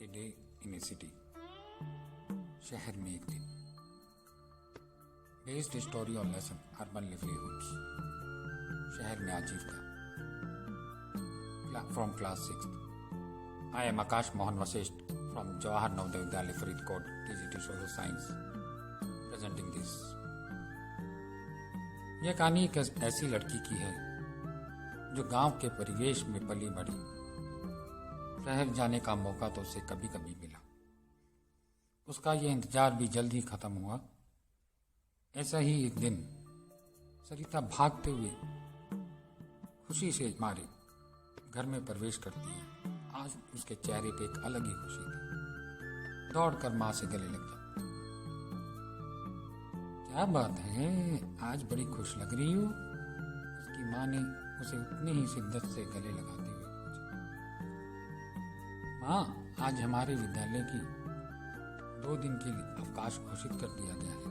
A day in A city. शहर में एक दिन। Based story on lesson urban livelihoods. शहर में आजीविका। From class 6th। I am Akash Mohan Vashishth from Jawahar Navodaya Vidyalaya Faridkot, TGT social science, presenting this. यह कहानी एक ऐसी लड़की की है जो गांव के परिवेश में पली बढ़ी। शहर जाने का मौका तो उसे कभी कभी मिला। उसका यह इंतजार भी जल्द ही खत्म हुआ। ऐसा ही एक दिन सरिता भागते हुए खुशी से मारे घर में प्रवेश करती है। आज उसके चेहरे पे एक अलग ही खुशी थी। दौड़कर माँ से गले लग जाती। क्या बात है, आज बड़ी खुश लग रही हो? उसकी माँ ने उसे उतनी ही शिद्दत से गले लगाते हुए पूछा। माँ, आज हमारे विद्यालय की 2 दिन के लिए अवकाश घोषित कर दिया गया है।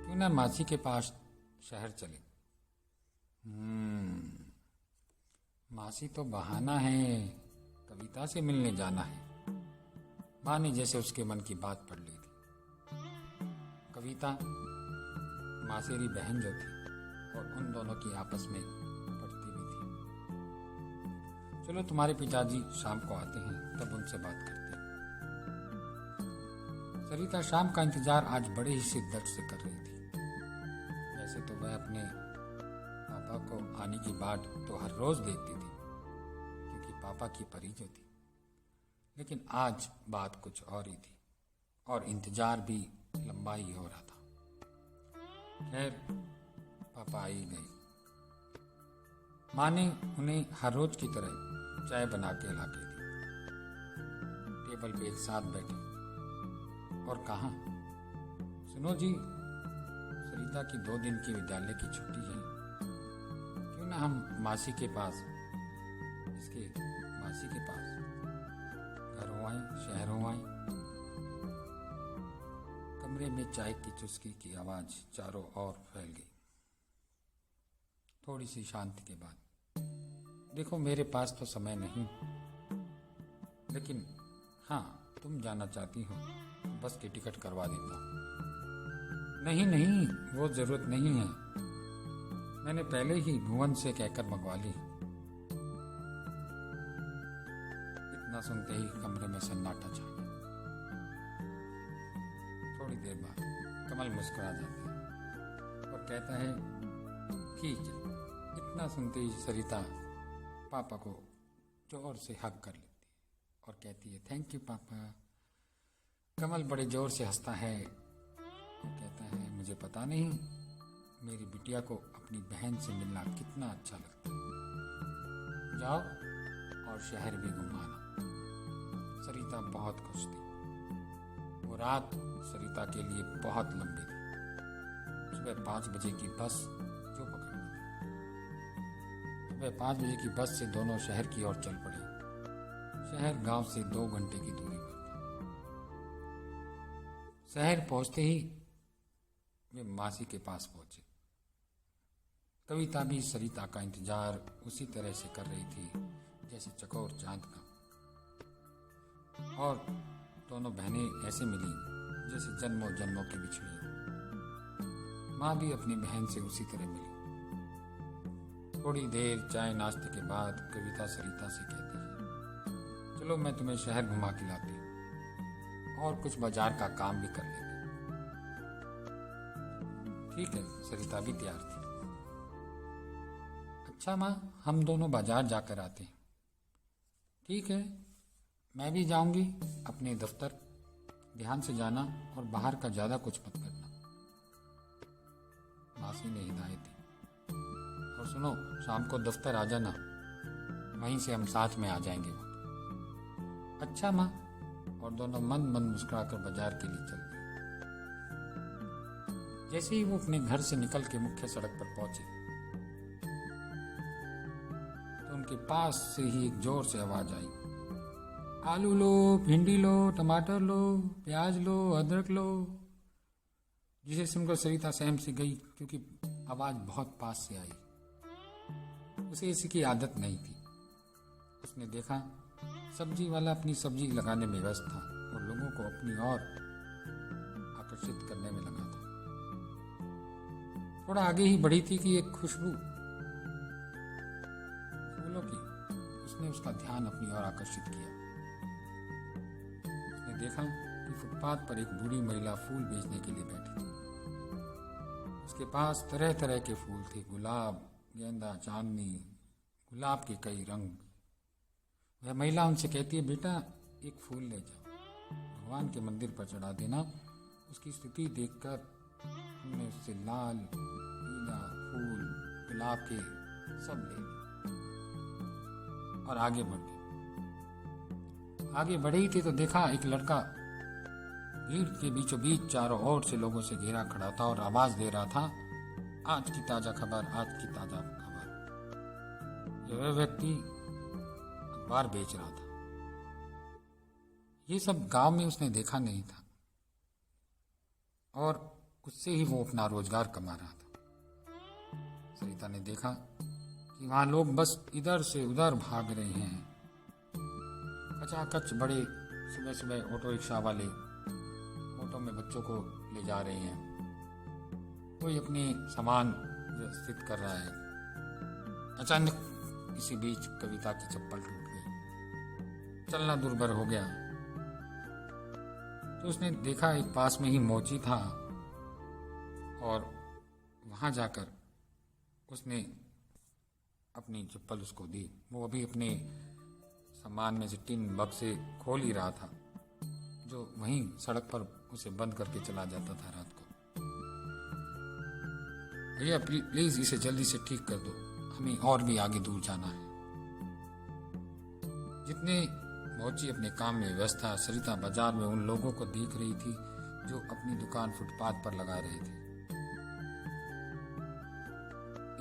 क्यों ना मासी के पास शहर चले? मासी तो बहाना है, कविता से मिलने जाना है। माँ ने जैसे उसके मन की बात पढ़ ली थी। कविता मासेरी बहन जो थी और उन दोनों की आपस में पढ़ती भी थी। चलो, तुम्हारे पिताजी शाम को आते हैं, तब उनसे बात करते हैं। सरिता शाम का इंतजार आज बड़े ही शिद्दत से कर रही थी। वैसे तो वह अपने पापा को आने की बाट तो हर रोज देखती थी, क्योंकि पापा की परी जो थी। लेकिन आज बात कुछ और ही थी और इंतजार भी लंबा ही हो रहा था। खैर, पापा आ ही गए। माँ ने उन्हें हर रोज की तरह चाय बना के ला के दी। टेबल पे एक साथ बैठे और कहा, सुनो जी, सरिता की 2 दिन की विद्यालय की छुट्टी है। क्यों ना हम मासी के पास, इसके मासी के पास घर हो आए, शहर हो आए। कमरे में चाय की चुस्की की आवाज चारों ओर फैल गई। थोड़ी सी शांति के बाद, देखो मेरे पास तो समय नहीं, लेकिन हाँ, तुम जाना चाहती हो तो बस की टिकट करवा देता हूँ। नहीं नहीं, वो जरूरत नहीं है, मैंने पहले ही भुवन से कहकर मंगवा ली। इतना सुनते ही कमरे में सन्नाटा छा गया। थोड़ी देर बाद कमल मुस्कुरा जाता है और कहता है, ठीक है। इतना सुनते ही सरिता पापा को जोर से हग कर लेती है और कहती है, थैंक यू पापा। कमल बड़े जोर से हंसता है और कहता है, मुझे पता नहीं मेरी बिटिया को अपनी बहन से मिलना कितना अच्छा लगता है। जाओ और शहर भी घुमाना। सरिता बहुत खुश थी। वो रात सरिता के लिए बहुत लंबी थी। सुबह 5 बजे की बस जो पकड़नी थी। सुबह 5 बजे की बस से दोनों शहर की ओर चल पड़े। शहर गांव से 2 घंटे की दूरी पर था। शहर पहुंचते ही वे मासी के पास पहुंचे। कविता भी सरिता का इंतजार उसी तरह से कर रही थी जैसे चकोर चांद का। और दोनों बहनें ऐसे मिली जैसे जन्मों जन्मों की बिछड़ी। माँ भी अपनी बहन से उसी तरह मिली। थोड़ी देर चाय नाश्ते के बाद कविता सरिता से कहती है, चलो मैं तुम्हें शहर घुमा के लाती हूँ और कुछ बाजार का काम भी कर लेंगे। ठीक है, सरिता भी तैयार थी। अच्छा माँ, हम दोनों बाजार जाकर आते हैं। ठीक है, मैं भी जाऊंगी। अपने दफ्तर ध्यान से जाना और बाहर का ज्यादा कुछ मत करना। मासी ने हिदायत दी। और सुनो, शाम को दफ्तर आ जाना, वहीं से हम साथ में आ जाएंगे। अच्छा माँ। और दोनों मन मन मुस्कुराकर बाजार के लिए चल दिए। जैसे ही वो अपने घर से निकल के मुख्य सड़क पर पहुंचे तो उनके पास से ही एक जोर से आवाज आई, आलू लो, भिंडी लो, टमाटर लो, प्याज लो, अदरक लो। जिसे सुनकर सरिता सहम सी गई, क्योंकि आवाज बहुत पास से आई। उसे इसकी आदत नहीं थी। उसने देखा सब्जी वाला अपनी सब्जी लगाने में व्यस्त था और लोगों को अपनी ओर आकर्षित करने में लगा था। थोड़ा आगे ही बढ़ी थी कि एक खुशबू फूलों की उसने उसका ध्यान अपनी ओर आकर्षित किया। उसने देखा कि फुटपाथ पर एक बूढ़ी महिला फूल बेचने के लिए बैठी थी। उसके पास तरह तरह के फूल थे, गुलाब, गेंदा, चांदनी, गुलाब के कई रंग। वह महिला उनसे कहती है, बेटा एक फूल ले जाओ, भगवान के मंदिर पर चढ़ा देना। उसकी स्थिति देखकर हमने उससे लाल, पीला फूल, गुलाब के सब ले लिए और आगे बढ़ गए। आगे बढ़े ही थे तो देखा एक लड़का भीड़ के बीचों बीच चारों ओर से लोगों से घेरा खड़ा था और आवाज दे रहा था, आज की ताजा खबर, आज की ताजा खबर। यह व्यक्ति अखबार बेच रहा था। ये सब गांव में उसने देखा नहीं था और उससे ही वो अपना रोजगार कमा रहा था। सरिता ने देखा कि वहां लोग बस इधर से उधर भाग रहे हैं। कचाकच बड़े सुबह सुबह ऑटो रिक्शा वाले ऑटो में बच्चों को ले जा रहे हैं, कोई अपने सामान व्यवस्थित कर रहा है। अचानक इसी बीच कविता की चप्पल टूट गई, चलना दुर्भर हो गया। तो उसने देखा एक पास में ही मोची था और वहां जाकर उसने अपनी चप्पल उसको दी। वो अभी अपने सामान में से टिन बक्से खोल ही रहा था जो वहीं सड़क पर उसे बंद करके चला जाता था रात को। भैया प्लीज इसे जल्दी से ठीक कर दो, हमें और भी आगे दूर जाना है। जितने मोची अपने काम में व्यस्त था, सरिता बाजार में उन लोगों को देख रही थी जो अपनी दुकान फुटपाथ पर लगा रहे थे।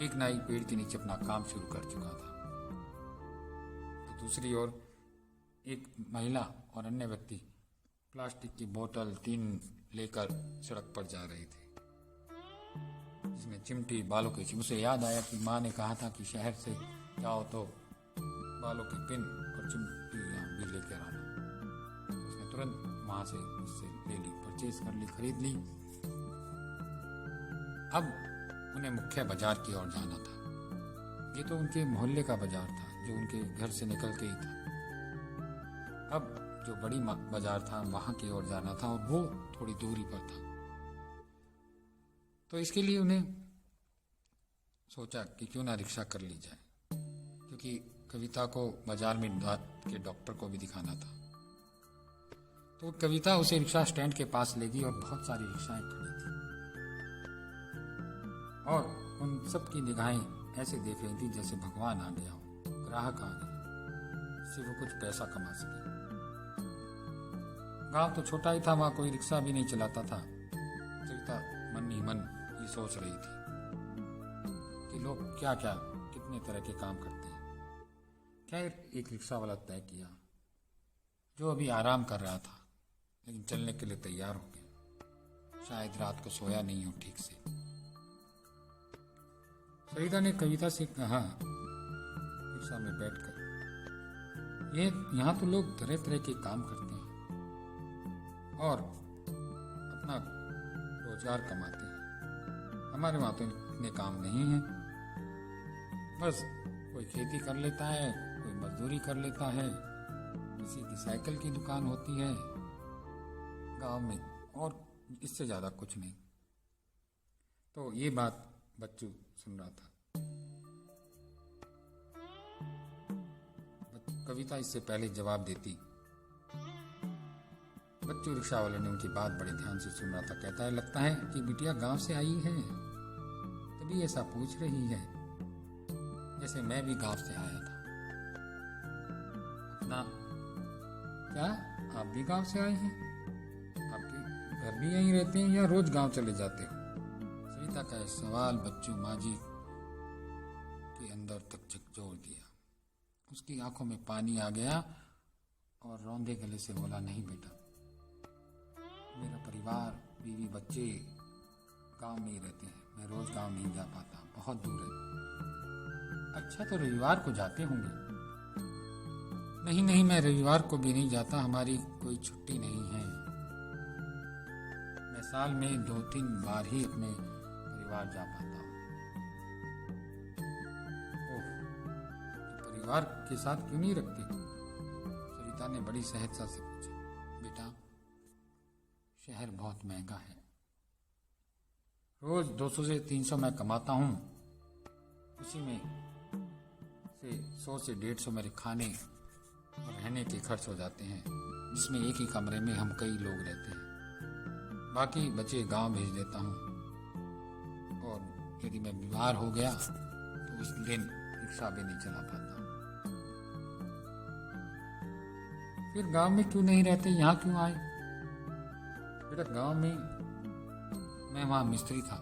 एक नाई पेड़ के नीचे अपना काम शुरू कर चुका था तो दूसरी ओर एक महिला और अन्य व्यक्ति प्लास्टिक की बोतल, टीन लेकर सड़क पर जा रहे थे, जिसमें चिमटी, बालों की चिमटी। उसे याद आया कि माँ ने कहा था कि शहर से जाओ तो बालों की पिन और चिमटी भी लेकर आना। तो उसने तुरंत वहां से उससे ले ली, परचेज कर ली, खरीद ली। अब उन्हें मुख्य बाजार की ओर जाना था। ये तो उनके मोहल्ले का बाजार था जो उनके घर से निकल के ही था। अब जो बड़ी बाजार था वहां की ओर जाना था और वो थोड़ी दूरी पर था। तो इसके लिए उन्हें सोचा कि क्यों ना रिक्शा कर ली जाए, क्योंकि कविता को बाजार में दांत के डॉक्टर को भी दिखाना था। तो कविता उसे रिक्शा स्टैंड के पास ले गई और बहुत सारी रिक्शाएं खड़ी थी और उन सब की निगाहें ऐसे देख रही थी जैसे भगवान आ गया हो, ग्राहक आ गया, इससे वो कुछ पैसा कमा सके। गांव तो छोटा ही था, वहां कोई रिक्शा भी नहीं चलाता था। सरिता मन ही मन ये सोच रही थी कि लोग क्या क्या कितने तरह के काम करते हैं। खैर एक रिक्शा वाला तय किया जो अभी आराम कर रहा था लेकिन चलने के लिए तैयार हो गया। शायद रात को सोया नहीं हो ठीक से। सरिता ने कविता से कहा रिक्शा में बैठकर, ये यहाँ तो लोग तरह तरह के काम करते हैं और अपना रोजगार कमाते हैं। हमारे वहां तो इतने काम नहीं है। बस कोई खेती कर लेता है, कोई मजदूरी कर लेता है, किसी की साइकिल की दुकान होती है गांव में, और इससे ज्यादा कुछ नहीं। तो ये बात बच्चू सुन रहा था। कविता इससे पहले जवाब देती। बच्चू रिक्शा वाले ने उनकी बात बड़े ध्यान से सुन रहा था। कहता है, लगता है कि बिटिया गांव से आई है तभी ऐसा पूछ रही है, जैसे मैं भी गांव से आया था। अपना क्या आप भी गांव से आए हैं? आपके घर भी यहीं रहते हैं या रोज गांव चले जाते हो? सरिता का यह सवाल बच्चू माजी के अंदर तक झकझोर दिया। उसकी आंखों में पानी आ गया और रौंदे गले से बोला, नहीं बेटा, मेरा परिवार, बीवी, बच्चे गांव में ही रहते हैं, मैं रोज गांव नहीं जा पाता, बहुत दूर है। अच्छा तो रविवार को जाते होंगे? नहीं नहीं, मैं रविवार को भी नहीं जाता, हमारी कोई छुट्टी नहीं है। मैं साल में 2-3 बार ही अपने परिवार जा पाता हूँ। ओह, तो परिवार के साथ क्यों नहीं रखती? सरिता ने बड़ी सहजता से पूछा। बेटा, शहर बहुत महंगा है। रोज 200 से 300 मैं कमाता हूँ, उसी में से 100 से 150 मेरे खाने और रहने के खर्च हो जाते हैं, जिसमें एक ही कमरे में हम कई लोग रहते हैं। बाकी बचे गांव भेज देता हूँ, और यदि मैं बीमार हो गया तो उस दिन रिक्शा भी नहीं चला पाता। फिर गांव में क्यों नहीं रहते, यहाँ क्यों आए? बेटा, गांव में मैं वहां मिस्त्री था,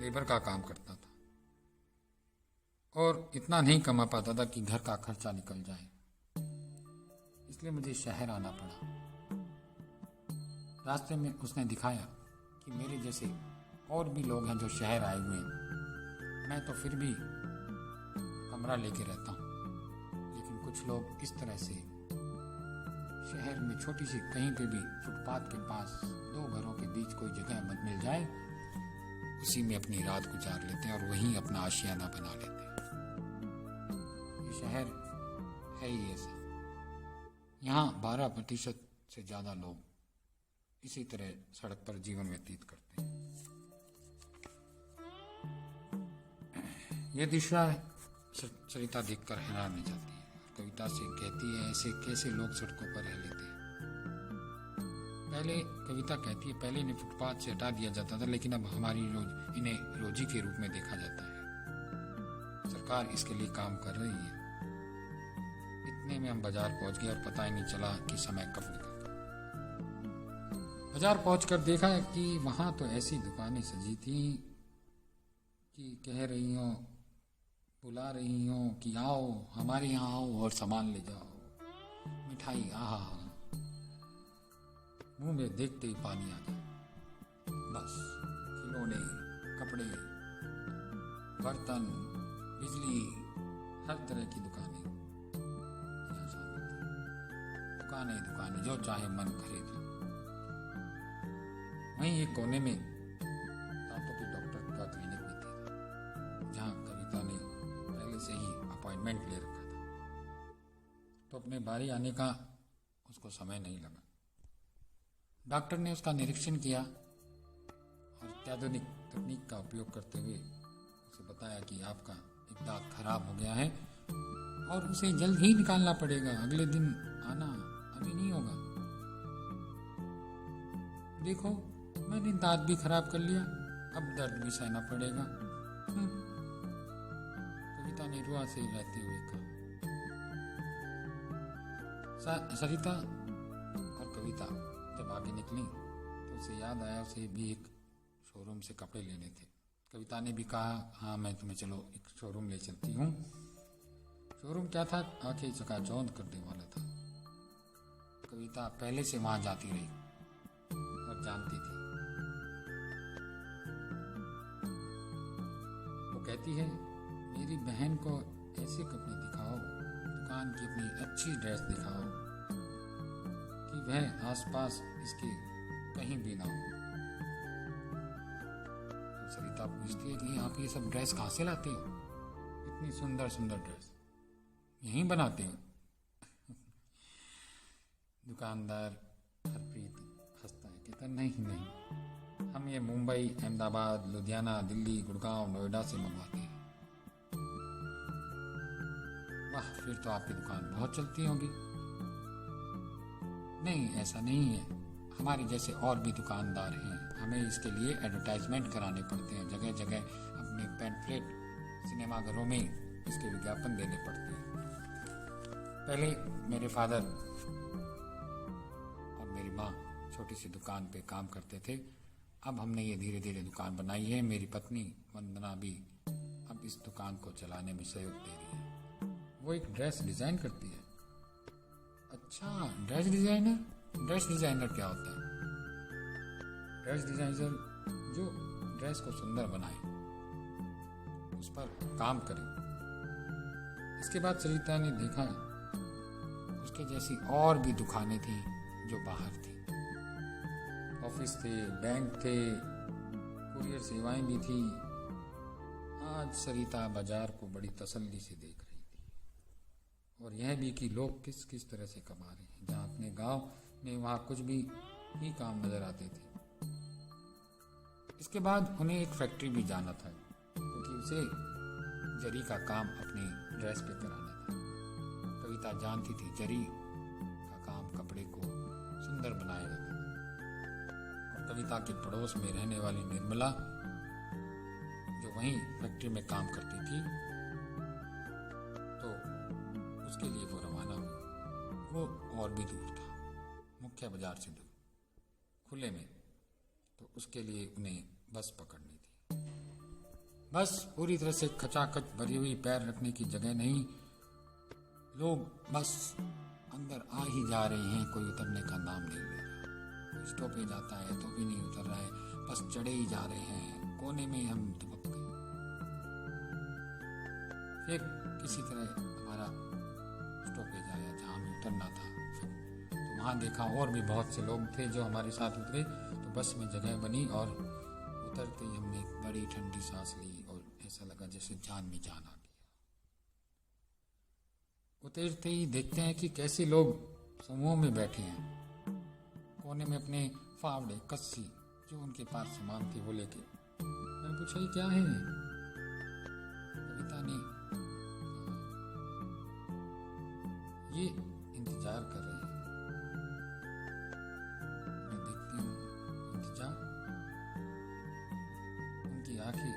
लेबर का काम करता था, और इतना नहीं कमा पाता था कि घर का खर्चा निकल जाए, इसलिए मुझे शहर आना पड़ा। रास्ते में उसने दिखाया कि मेरे जैसे और भी लोग हैं जो शहर आए हुए हैं। मैं तो फिर भी कमरा लेके रहता हूँ, लेकिन कुछ लोग इस तरह से शहर में छोटी सी कहीं पे भी फुटपाथ के पास 2 घरों के बीच कोई जगह मिल जाए, उसी में अपनी रात गुजार लेते हैं और वहीं अपना आशियाना बना लेते हैं। ये शहर है ही ऐसा। यहाँ 12% से ज्यादा लोग इसी तरह सड़क पर जीवन व्यतीत करते हैं। यह दृश्य सरिता देखकर हैरान हो जाती है। कविता से कहती है, ऐसे कैसे लोग सड़कों पर रह लेते हैं। पहले कविता कहती है, पहले इन्हें फुटपाथ से हटा दिया जाता था, लेकिन अब हमारी इन्हें रोजी के रूप में देखा जाता है। सरकार इसके लिए काम कर रही है। इतने में हम बाजार पहुंच गए और पता ही नहीं चला कि समय कब निकल गया। बाजार पहुंचकर देखा कि वहां तो ऐसी दुकानें सजी थी कि कह रही हो, बुला रही हो कि आओ हमारे यहाँ आओ और सामान ले जाओ। मिठाई, आहा, मुंह में देखते ही पानी आ जाए। बस खिलौने, कपड़े, बर्तन, बिजली, हर तरह की दुकानें यहाँ शामिल थी। दुकानें दुकानें, जो चाहे मन खरीद लो। वहीं एक कोने में दांतों के डॉक्टर का क्लिनिक भी था, जहाँ कविता ने पहले से ही अपॉइंटमेंट ले रखा था, तो अपने बारी आने का उसको समय नहीं लगा। डॉक्टर ने उसका निरीक्षण किया और अत्याधुनिक तकनीक का उपयोग करते हुए उसे बताया कि आपका एक दांत खराब हो गया है और उसे जल्द ही निकालना पड़ेगा, अगले दिन आना, अभी नहीं होगा। देखो, मैंने दांत भी खराब कर लिया, अब दर्द भी सहना पड़ेगा। कविता ने रुआ से रहते हुए कहा। सरिता और कविता जब आगे निकली तो उसे याद आया, उसे भी एक शोरूम से कपड़े लेने थे। कविता ने भी कहा, हाँ मैं तुम्हें चलो एक शोरूम ले चलती हूँ। शोरूम क्या था, आंखें चकाचौंध करने वाला था। कविता पहले से वहां जाती रही और जानती थी। वो कहती है, मेरी बहन को ऐसे कपड़े दिखाओ, दुकान की अपनी अच्छी ड्रेस दिखाओ कि वह आसपास इसके कहीं भी ना हो। तो सरिता पूछती है कि आप ये सब ड्रेस कहाँ से लाते हो? इतनी सुंदर सुंदर ड्रेस यहीं बनाते हो? दुकानदार हरप्रीत हंसता है, कहता नहीं नहीं, हम ये मुंबई, अहमदाबाद, लुधियाना, दिल्ली, गुड़गांव, नोएडा से मंगवाते हैं। वाह, फिर तो आपकी दुकान बहुत चलती होगी। नहीं, ऐसा नहीं है, हमारे जैसे और भी दुकानदार हैं, हमें इसके लिए एडवर्टाइजमेंट कराने पड़ते हैं, जगह जगह अपने पैम्फलेट सिनेमाघरों में इसके विज्ञापन देने पड़ते हैं। पहले मेरे फादर और मेरी माँ छोटी सी दुकान पे काम करते थे, अब हमने ये धीरे धीरे दुकान बनाई है। मेरी पत्नी वंदना भी अब इस दुकान को चलाने में सहयोग दे रही है। वो एक ड्रेस डिजाइन करती है। अच्छा, ड्रेस डिजाइनर? ड्रेस डिजाइनर क्या होता है? ड्रेस डिजाइनर जो ड्रेस को सुंदर बनाए, उस पर काम करे। इसके बाद सरिता ने देखा उसके जैसी और भी दुकानें थी जो बाहर थी। ऑफिस थे, बैंक थे, कुरियर सेवाएं भी थी। आज सरिता बाजार को बड़ी तसल्ली से देख रही थी, और यह भी कि लोग किस किस तरह से कमा रहे हैं। जहाँ अपने गांव में वहाँ कुछ भी ही काम नजर आते थे। इसके बाद उन्हें एक फैक्ट्री भी जाना था, क्योंकि उसे जरी का काम अपनी ड्रेस पे कराना था। कविता जानती थी जरी का काम कपड़े को सुंदर बनाएगा। और कविता के पड़ोस में रहने वाली निर्मला, जो वहीं फैक्ट्री में काम करती थी, तो उसके लिए वो रवाना हुई। वो और भी दूर था, मुख्य बाजार से दूर, खुले में। तो उसके लिए उन्हें बस पकड़नी थी। बस पूरी तरह से खचाखच भरी हुई, पैर रखने की जगह नहीं। लोग बस अंदर आ ही जा रहे हैं, कोई उतरने का नाम नहीं ले रहा। कोई स्टॉपेज जाता है तो भी नहीं उतर रहा है, बस चढ़े ही जा रहे हैं। कोने में हम दुबक गए। फिर किसी तरह हमारा स्टॉपेज आया जहाँ हमें उतरना था। फिर तो वहाँ देखा और भी बहुत से लोग थे जो हमारे साथ उतरे। तो बस में जगह बनी, और उतरते ही हमने एक बड़ी ठंडी सांस ली, और ऐसा लगा जैसे जान में जान आ गया। उतरते ही देखते हैं कि कैसे लोग समूह में बैठे हैं, कोने में अपने फावड़े, कस्सी, जो उनके पास सामान थे वो लेके। मैंने पूछा ये क्या है? कविता ने ये इंतजार कर रहे हैं। मैं देखती हूँ इंतजार। उनकी आंखें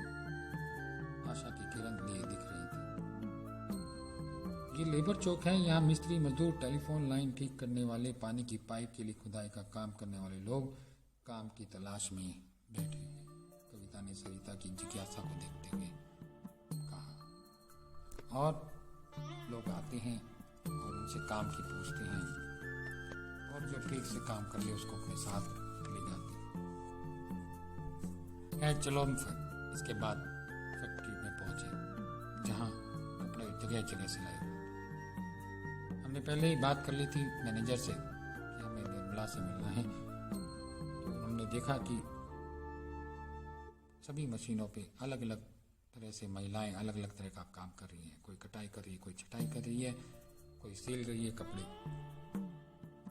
आशा की किरण लिए दिख रही थी। ये लेबर चौक है, यहाँ मिस्त्री मजदूर, टेलीफोन लाइन ठीक करने वाले, पानी की पाइप के लिए खुदाई का काम करने वाले लोग काम की तलाश में बैठे हैं। कविता ने सरिता की जिज्ञासा को देखते हुए कहा। और लोग आते हैं और उनसे काम की पूछते हैं, और जो ठीक से काम कर ले उसको अपने साथ ले जाते हैं। चलो हम इसके बाद फैक्ट्री में पहुंचे, जहाँ कपड़े जगह जगह सिलाए हुए। हमने पहले ही बात कर ली थी मैनेजर से कि हमें निर्मला से मिलना है। तो उन्होंने देखा कि सभी मशीनों पे अलग अलग तरह से महिलाएं अलग अलग तरह का काम कर रही हैं। कोई कटाई कर रही है, कोई छटाई कर रही है, कोई सिल रही है कपड़े।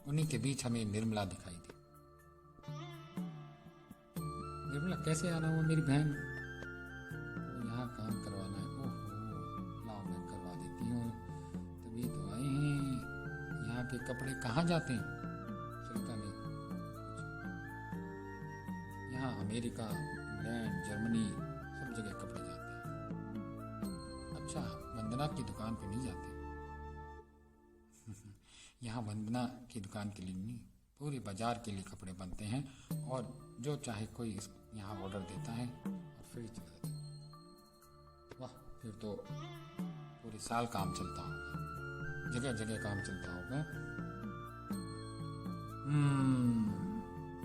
उन्हीं के बीच हमें निर्मला दिखाई दी। निर्मला कैसे आना हुआ मेरी बहन? तो यहाँ काम करवाना है। ओहो, लाओ मैं करवा देती हूँ, तभी तो आए हैं। यहाँ के कपड़े कहाँ जाते हैं? सरिता ने पूछा। यहाँ अमेरिका, इंग्लैंड, जर्मनी, सब जगह कपड़े जाते हैं। अच्छा, वंदना की दुकान पे नहीं जाते? यहाँ वंदना की दुकान के लिए नहीं, पूरे बाजार के लिए कपड़े बनते हैं, और जो चाहे कोई यहाँ ऑर्डर देता है और फ्री चला जाता है। वाह, फिर तो पूरे साल काम चलता होगा, जगह जगह काम चलता होगा।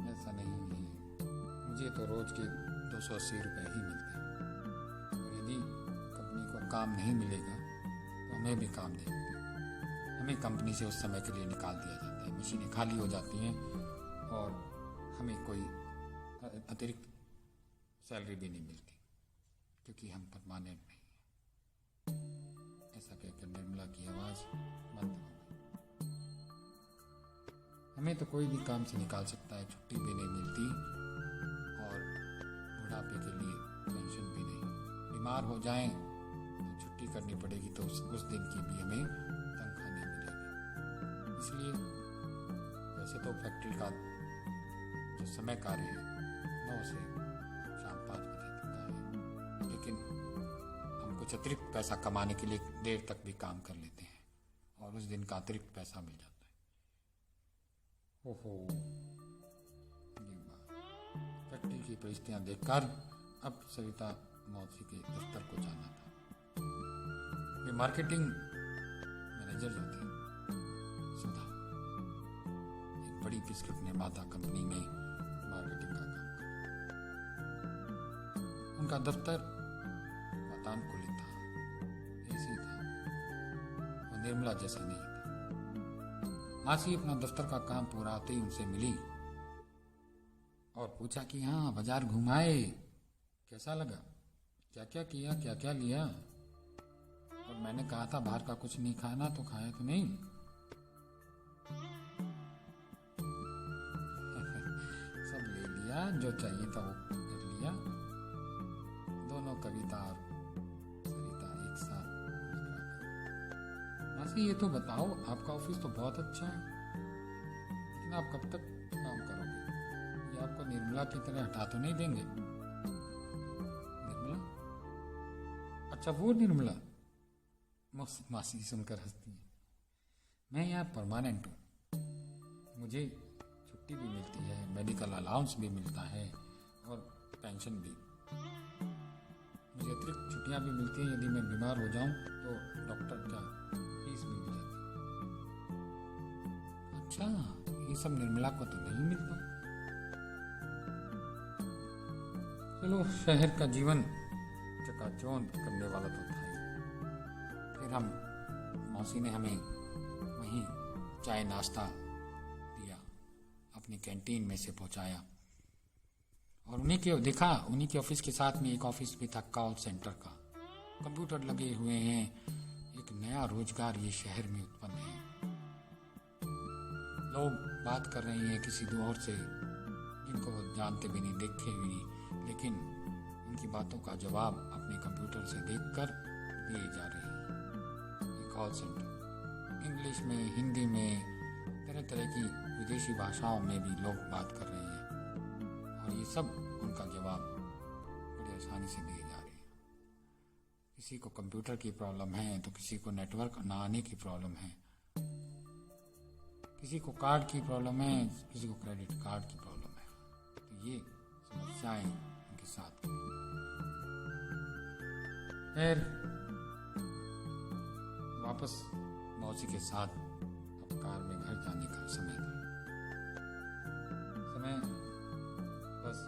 ऐसा नहीं है, मुझे तो रोज के 280 रुपये ही मिलते हैं। और यदि कंपनी को काम नहीं मिलेगा तो हमें भी काम नहीं मिलेगा। हमें कंपनी से उस समय के लिए निकाल दिया जाता है, मशीनें खाली हो जाती हैं, और हमें कोई अतिरिक्त सैलरी भी नहीं मिलती, क्योंकि हम परमानेंट नहीं हैं। ऐसा कहकर निर्मला की आवाज़ बंद हो गई। हमें तो कोई भी काम से निकाल सकता है, छुट्टी भी नहीं मिलती, और बुढ़ापे के लिए पेंशन भी नहीं। बीमार हो जाएं तो छुट्टी करनी पड़ेगी, तो उस दिन की भी हमें तनख्वाह नहीं मिलेगी। इसलिए वैसे तो फैक्ट्री का जो समय कार्य है 9 से शाम 5 बजे तक का है, लेकिन हम कुछ अतिरिक्त पैसा कमाने के लिए देर तक भी काम कर लेते हैं, और उस दिन का अतिरिक्त पैसा मिल जाता है। ओहो, फैक्ट्री की परिस्थितियां देखकर अब सरिता मौसी के दफ्तर को जाना था। वे मार्केटिंग मैनेजर जो थी, सुधा, एक बड़ी बिस्किट निर्माता कंपनी में मार्केटिंग का काम करती। उनका दफ्तर वातानुकूलित था, एसी था, वो निर्मला जैसा नहीं था। मासी अपना दफ्तर का काम पूरा होते ही उनसे मिली और पूछा कि हाँ बाजार घुमाए, कैसा लगा, क्या क्या किया, क्या क्या लिया। और मैंने कहा था बाहर का कुछ नहीं खाना, तो खाया तो नहीं। सब ले लिया, जो चाहिए था वो कर लिया। दोनों कविता और सरिता एक साथ मुस्कुराकर, मासी ये तो बताओ आपका ऑफिस तो बहुत अच्छा है, लेकिन आप कब तक काम करोगे? ये आपको निर्मला की तरह हटा तो नहीं देंगे? निर्मला? अच्छा वो निर्मला। मासी सुनकर हंसती है। मैं यहाँ परमानेंट हूँ, मुझे छुट्टी भी मिलती है, मेडिकल अलाउंस भी मिलता है और पेंशन भी। मुझे अतिरिक्त छुट्टियाँ भी मिलती हैं, यदि मैं बीमार हो जाऊँ तो डॉक्टर का फीस भी मिल जाती है। अच्छा ये सब निर्मला को तो नहीं मिलता। चलो शहर का जीवन चकाचौंध करने वाला तो था ही। फिर मौसी ने हमें वहीं चाय नाश्ता दिया, अपनी कैंटीन में से पहुंचाया और उन्हीं के ऑफिस के साथ में एक ऑफिस भी था कॉल सेंटर का। कंप्यूटर लगे हुए हैं, एक नया रोजगार ये शहर में उत्पन्न है। लोग बात कर रहे हैं किसी दूर से, जिनको वो जानते भी नहीं, देखे भी नहीं, लेकिन उनकी बातों का जवाब अपने कंप्यूटर से देखकर दिए जा रहे हैं। कॉल सेंटर इंग्लिश में, हिंदी में, तरह तरह की विदेशी भाषाओं में भी लोग बात कर रहे हैं और ये सब उनका जवाब बड़ी आसानी से दिए जा रहे हैं। किसी को कंप्यूटर की प्रॉब्लम है तो किसी को नेटवर्क ना आने की प्रॉब्लम है, किसी को कार्ड की प्रॉब्लम है, किसी को क्रेडिट कार्ड की प्रॉब्लम है। तो ये समस्याएं उनके साथ। खैर वापस मौसी के साथ अब कार में घर जाने का समय था। बस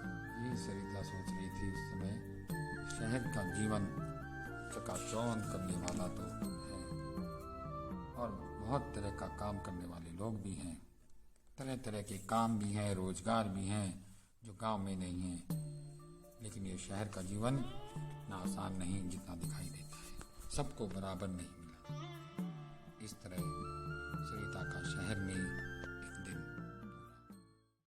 ये सरिता सोच रही थी उस समय, शहर का जीवन चकाचौंध करने वाला तो है और बहुत तरह का काम करने वाले लोग भी हैं, तरह तरह के काम भी हैं, रोजगार भी हैं जो गांव में नहीं हैं। लेकिन ये शहर का जीवन इतना आसान नहीं जितना दिखाई देता है, सबको बराबर नहीं मिला। इस तरह सरिता का शहर में